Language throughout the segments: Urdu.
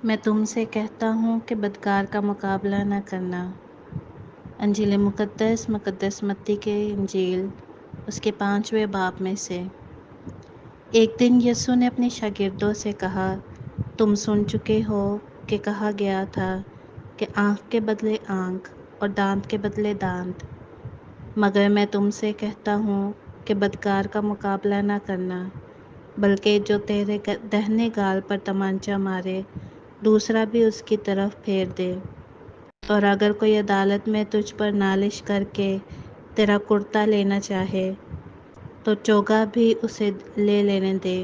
میں تم سے کہتا ہوں کہ بدکار کا مقابلہ نہ کرنا۔ انجیل مقدس متی کے انجیل اس کے 5ویں باب میں سے۔ ایک دن یسوع نے اپنے شاگردوں سے کہا، تم سن چکے ہو کہ کہا گیا تھا کہ آنکھ کے بدلے آنکھ اور دانت کے بدلے دانت، مگر میں تم سے کہتا ہوں کہ بدکار کا مقابلہ نہ کرنا، بلکہ جو تیرے دہنے گال پر تمانچہ مارے دوسرا بھی اس کی طرف پھیر دے، اور اگر کوئی عدالت میں تجھ پر نالش کر کے تیرا کرتا لینا چاہے تو چوگا بھی اسے لے لینے دے۔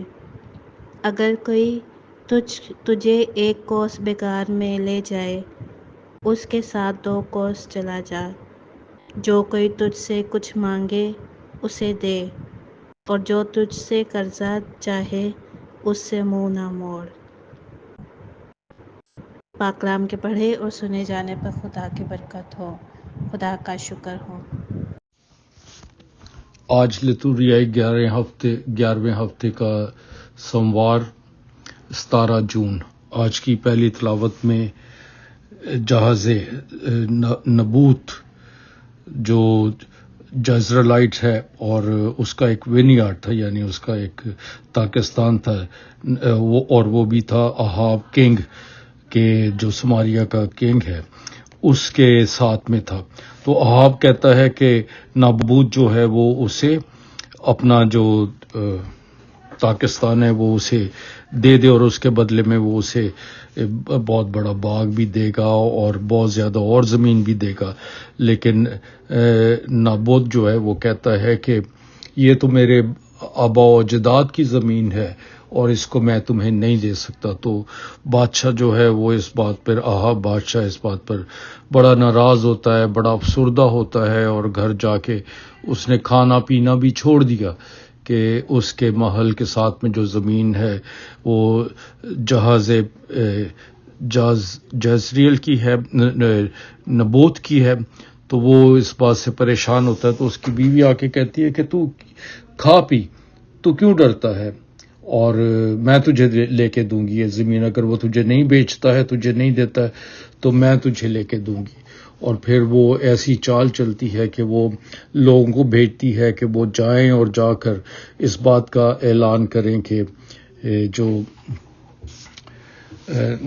اگر کوئی تجھے ایک کوس بگار میں لے جائے، اس کے ساتھ 2 کوس چلا جا۔ جو کوئی تجھ سے کچھ مانگے اسے دے، اور جو تجھ سے قرضہ چاہے اس سے منہ نہ موڑ۔ پاک کلام کے پڑھے اور سنے جانے پر خدا کی برکت ہو، خدا کا شکر ہو۔ آج لتوریائی 11ویں ہفتے کا سوموار 17 جون۔ آج کی پہلی تلاوت میں جہاز نبوت جو جزرائیلائٹ ہے اور اس کا ایک وینیارڈ تھا، یعنی اس کا ایک تاکستان تھا، وہ بھی تھا اہاب کنگ کے جو سماریہ کا کنگ ہے اس کے ساتھ میں تھا۔ تو اہاب کہتا ہے کہ نبوت جو ہے وہ اسے اپنا جو پاکستان ہے وہ اسے دے دے، اور اس کے بدلے میں وہ اسے بہت بڑا باغ بھی دے گا اور بہت زیادہ اور زمین بھی دے گا۔ لیکن نبوت جو ہے وہ کہتا ہے کہ یہ تو میرے آبا و اجداد کی زمین ہے اور اس کو میں تمہیں نہیں دے سکتا۔ تو بادشاہ جو ہے وہ اس بات پر، اہاب بادشاہ اس بات پر بڑا ناراض ہوتا ہے، بڑا افسردہ ہوتا ہے، اور گھر جا کے اس نے کھانا پینا بھی چھوڑ دیا کہ اس کے محل کے ساتھ میں جو زمین ہے وہ جزریل کی ہے، نبوت کی ہے۔ تو وہ اس بات سے پریشان ہوتا ہے، تو اس کی بیوی آ کے کہتی ہے کہ تو کھا پی، تو کیوں ڈرتا ہے، اور میں تجھے لے کے دوں گی یہ زمین، اگر وہ تجھے نہیں بیچتا ہے، تجھے نہیں دیتا ہے تو میں تجھے لے کے دوں گی۔ اور پھر وہ ایسی چال چلتی ہے کہ وہ لوگوں کو بھیجتی ہے کہ وہ جائیں اور جا کر اس بات کا اعلان کریں کہ جو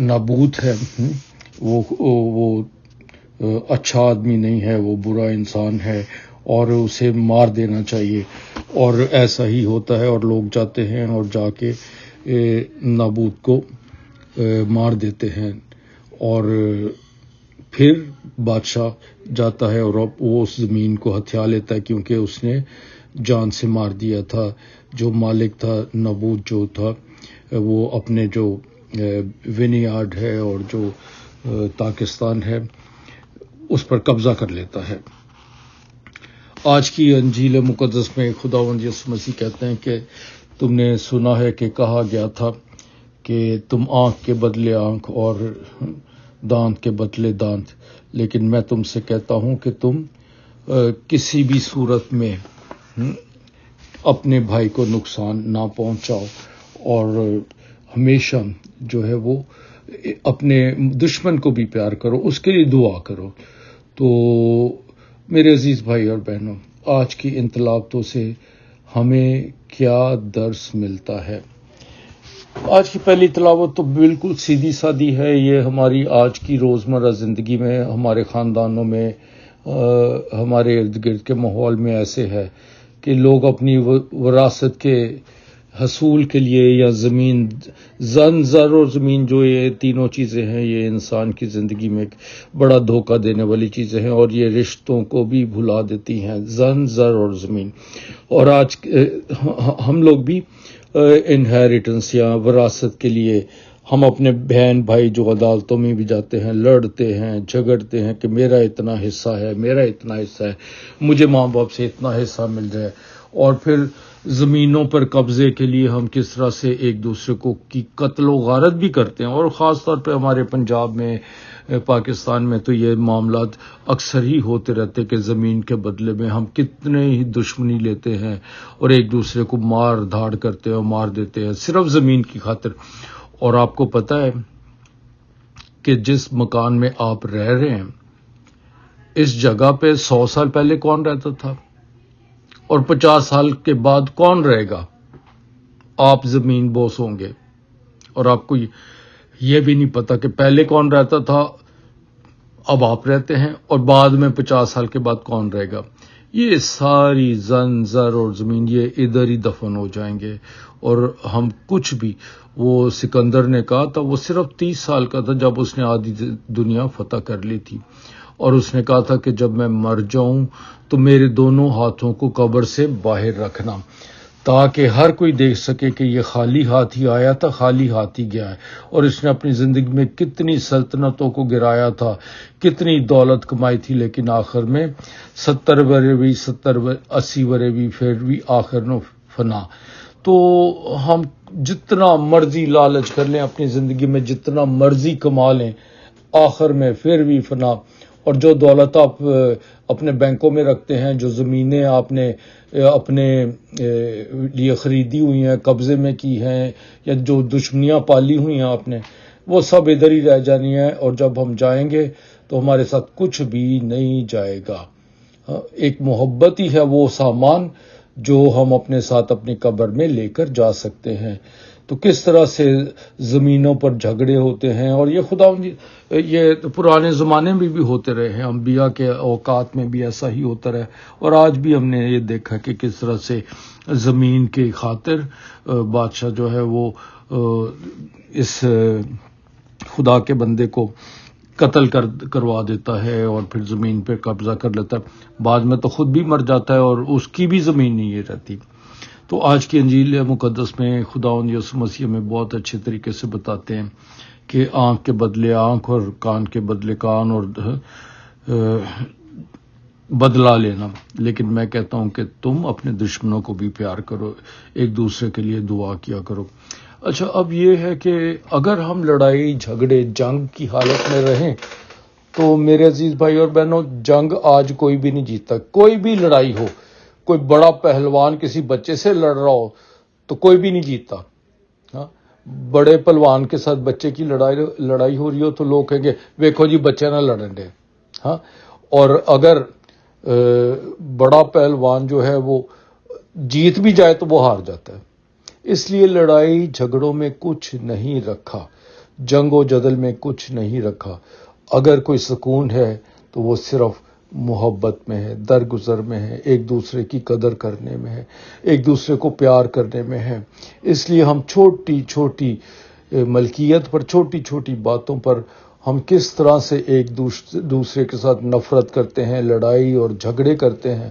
نبوت ہے وہ اچھا آدمی نہیں ہے، وہ برا انسان ہے اور اسے مار دینا چاہیے۔ اور ایسا ہی ہوتا ہے، اور لوگ جاتے ہیں اور جا کے نبوت کو مار دیتے ہیں، اور پھر بادشاہ جاتا ہے اور وہ اس زمین کو ہتھیا لیتا ہے، کیونکہ اس نے جان سے مار دیا تھا۔ جو مالک تھا نبوت جو تھا وہ اپنے جو وینیارڈ ہے اور جو پاکستان ہے اس پر قبضہ کر لیتا ہے۔ آج کی انجیل مقدس میں خداوند یسوع مسیح کہتے ہیں کہ تم نے سنا ہے کہ کہا گیا تھا کہ تم آنکھ کے بدلے آنکھ اور دانت کے بدلے دانت، لیکن میں تم سے کہتا ہوں کہ تم کسی بھی صورت میں اپنے بھائی کو نقصان نہ پہنچاؤ، اور ہمیشہ جو ہے وہ اپنے دشمن کو بھی پیار کرو، اس کے لیے دعا کرو۔ تو میرے عزیز بھائی اور بہنوں، آج کی ان تلاوتوں سے ہمیں کیا درس ملتا ہے؟ آج کی پہلی تلاوت تو بالکل سیدھی سادی ہے۔ یہ ہماری آج کی روزمرہ زندگی میں، ہمارے خاندانوں میں، ہمارے ارد گرد کے ماحول میں ایسے ہے کہ لوگ اپنی وراثت کے حصول کے لیے یا زمین، زر اور زمین، جو یہ تینوں چیزیں ہیں، یہ انسان کی زندگی میں ایک بڑا دھوکہ دینے والی چیزیں ہیں، اور یہ رشتوں کو بھی بھلا دیتی ہیں، زر اور زمین۔ اور آج ہم لوگ بھی انہیریٹنس یا وراثت کے لیے ہم اپنے بہن بھائی جو عدالتوں میں بھی جاتے ہیں، لڑتے ہیں، جھگڑتے ہیں کہ میرا اتنا حصہ ہے، میرا اتنا حصہ ہے، مجھے ماں باپ سے اتنا حصہ مل جائے۔ اور پھر زمینوں پر قبضے کے لیے ہم کس طرح سے ایک دوسرے کو کی قتل و غارت بھی کرتے ہیں، اور خاص طور پہ ہمارے پنجاب میں، پاکستان میں تو یہ معاملات اکثر ہی ہوتے رہتے کہ زمین کے بدلے میں ہم کتنے ہی دشمنی لیتے ہیں اور ایک دوسرے کو مار دھاڑ کرتے ہیں اور مار دیتے ہیں صرف زمین کی خاطر۔ اور آپ کو پتہ ہے کہ جس مکان میں آپ رہ رہے ہیں اس جگہ پہ 100 سال پہلے کون رہتا تھا اور 50 سال کے بعد کون رہے گا؟ آپ زمین بوس ہوں گے اور آپ کو یہ بھی نہیں پتا کہ پہلے کون رہتا تھا، اب آپ رہتے ہیں، اور بعد میں 50 سال کے بعد کون رہے گا۔ یہ ساری زن زر اور زمین یہ ادھر ہی دفن ہو جائیں گے، اور ہم کچھ بھی، وہ سکندر نے کہا تھا وہ صرف 30 سال کا تھا جب اس نے آدھی دنیا فتح کر لی تھی، اور اس نے کہا تھا کہ جب میں مر جاؤں تو میرے دونوں ہاتھوں کو قبر سے باہر رکھنا تاکہ ہر کوئی دیکھ سکے کہ یہ خالی ہاتھ ہی آیا تھا، خالی ہاتھ ہی گیا ہے، اور اس نے اپنی زندگی میں کتنی سلطنتوں کو گرایا تھا، کتنی دولت کمائی تھی، لیکن آخر میں 70 برے بھی 80 برے بھی پھر بھی آخر میں فنا۔ تو ہم جتنا مرضی لالچ کر لیں اپنی زندگی میں، جتنا مرضی کما لیں، آخر میں پھر بھی فنا۔ اور جو دولت آپ اپنے بینکوں میں رکھتے ہیں، جو زمینیں آپ نے اپنے لیے خریدی ہوئی ہیں، قبضے میں کی ہیں، یا جو دشمنیاں پالی ہوئی ہیں آپ نے، وہ سب ادھر ہی رہ جانی ہیں، اور جب ہم جائیں گے تو ہمارے ساتھ کچھ بھی نہیں جائے گا۔ ایک محبت ہی ہے وہ سامان جو ہم اپنے ساتھ اپنی قبر میں لے کر جا سکتے ہیں۔ تو کس طرح سے زمینوں پر جھگڑے ہوتے ہیں، اور یہ خدا یہ پرانے زمانے میں بھی ہوتے رہے ہیں، انبیاء کے اوقات میں بھی ایسا ہی ہوتا رہا، اور آج بھی ہم نے یہ دیکھا کہ کس طرح سے زمین کی خاطر بادشاہ جو ہے وہ اس خدا کے بندے کو قتل کروا دیتا ہے اور پھر زمین پہ قبضہ کر لیتا ہے، بعد میں تو خود بھی مر جاتا ہے اور اس کی بھی زمین نہیں رہتی۔ تو آج کی انجیل مقدس میں خداوند یسوع مسیح میں بہت اچھے طریقے سے بتاتے ہیں کہ آنکھ کے بدلے آنکھ اور کان کے بدلے کان، اور بدلہ لینا، لیکن میں کہتا ہوں کہ تم اپنے دشمنوں کو بھی پیار کرو، ایک دوسرے کے لیے دعا کیا کرو۔ اچھا، اب یہ ہے کہ اگر ہم لڑائی جھگڑے جنگ کی حالت میں رہیں تو میرے عزیز بھائی اور بہنوں، جنگ آج کوئی بھی نہیں جیتتا۔ کوئی بھی لڑائی ہو، کوئی بڑا پہلوان کسی بچے سے لڑ رہا ہو تو کوئی بھی نہیں جیتتا۔ ہاں، بڑے پہلوان کے ساتھ بچے کی لڑائی ہو رہی ہو تو لوگ کہیں گے ویکھو جی بچے نہ لڑن دے۔ ہاں، اور اگر بڑا پہلوان جو ہے وہ جیت بھی جائے تو وہ ہار جاتا ہے۔ اس لیے لڑائی جھگڑوں میں کچھ نہیں رکھا، جنگ و جدل میں کچھ نہیں رکھا۔ اگر کوئی سکون ہے تو وہ صرف محبت میں ہے، درگزر میں ہے، ایک دوسرے کی قدر کرنے میں ہے، ایک دوسرے کو پیار کرنے میں ہے۔ اس لیے ہم چھوٹی چھوٹی ملکیت پر، چھوٹی چھوٹی باتوں پر ہم کس طرح سے ایک دوسرے کے ساتھ نفرت کرتے ہیں، لڑائی اور جھگڑے کرتے ہیں،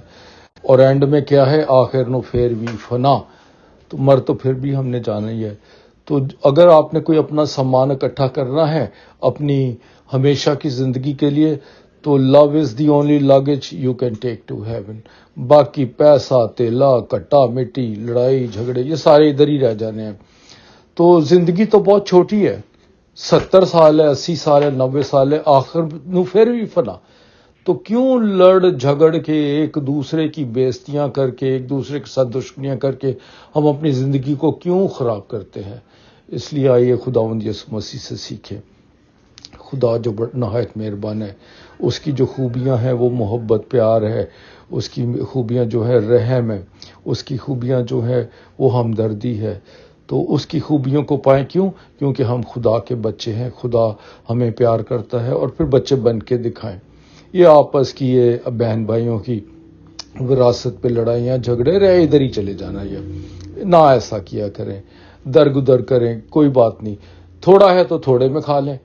اور اینڈ میں کیا ہے، آخر نو پھر بھی فنا، تو مر تو پھر بھی ہم نے جانا ہی ہے۔ تو اگر آپ نے کوئی اپنا سامان اکٹھا کرنا ہے اپنی ہمیشہ کی زندگی کے لیے، تو love is the only luggage you can take to heaven. باقی پیسہ، تیلا، کٹا مٹی، لڑائی جھگڑے، یہ سارے ادھر ہی رہ جانے ہیں۔ تو زندگی تو بہت چھوٹی ہے، 70 سال ہے، 80 سال ہے، 90 سال ہے، آخر نو پھر بھی فنا۔ تو کیوں لڑ جھگڑ کے، ایک دوسرے کی بےزتیاں کر کے، ایک دوسرے کے ساتھ دشمنیاں کر کے ہم اپنی زندگی کو کیوں خراب کرتے ہیں؟ اس لیے آئیے خداوند یسوع مسیح سے سیکھیں۔ خدا جو نہایت مہربان ہے، اس کی جو خوبیاں ہیں وہ محبت، پیار ہے، اس کی خوبیاں جو ہے رحم ہے، اس کی خوبیاں جو ہے وہ ہمدردی ہے۔ تو اس کی خوبیوں کو پائیں، کیوں؟ کیونکہ ہم خدا کے بچے ہیں، خدا ہمیں پیار کرتا ہے، اور پھر بچے بن کے دکھائیں۔ یہ آپس کی یہ بہن بھائیوں کی وراثت پہ لڑائیاں جھگڑے رہے، ادھر ہی چلے جانا، یہ نہ ایسا کیا کریں، درگدر کریں، کوئی بات نہیں، تھوڑا ہے تو تھوڑے میں کھا لیں،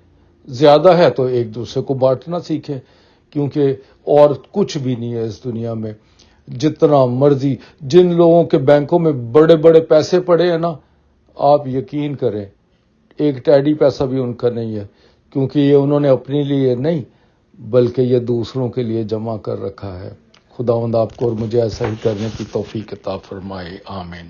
زیادہ ہے تو ایک دوسرے کو بانٹنا سیکھیں، کیونکہ اور کچھ بھی نہیں ہے اس دنیا میں۔ جتنا مرضی جن لوگوں کے بینکوں میں بڑے بڑے پیسے پڑے ہیں نا، آپ یقین کریں ایک ٹیڈی پیسہ بھی ان کا نہیں ہے، کیونکہ یہ انہوں نے اپنے لیے نہیں بلکہ یہ دوسروں کے لیے جمع کر رکھا ہے۔ خداوند آپ کو اور مجھے ایسا ہی کرنے کی توفیق عطا فرمائے، آمین۔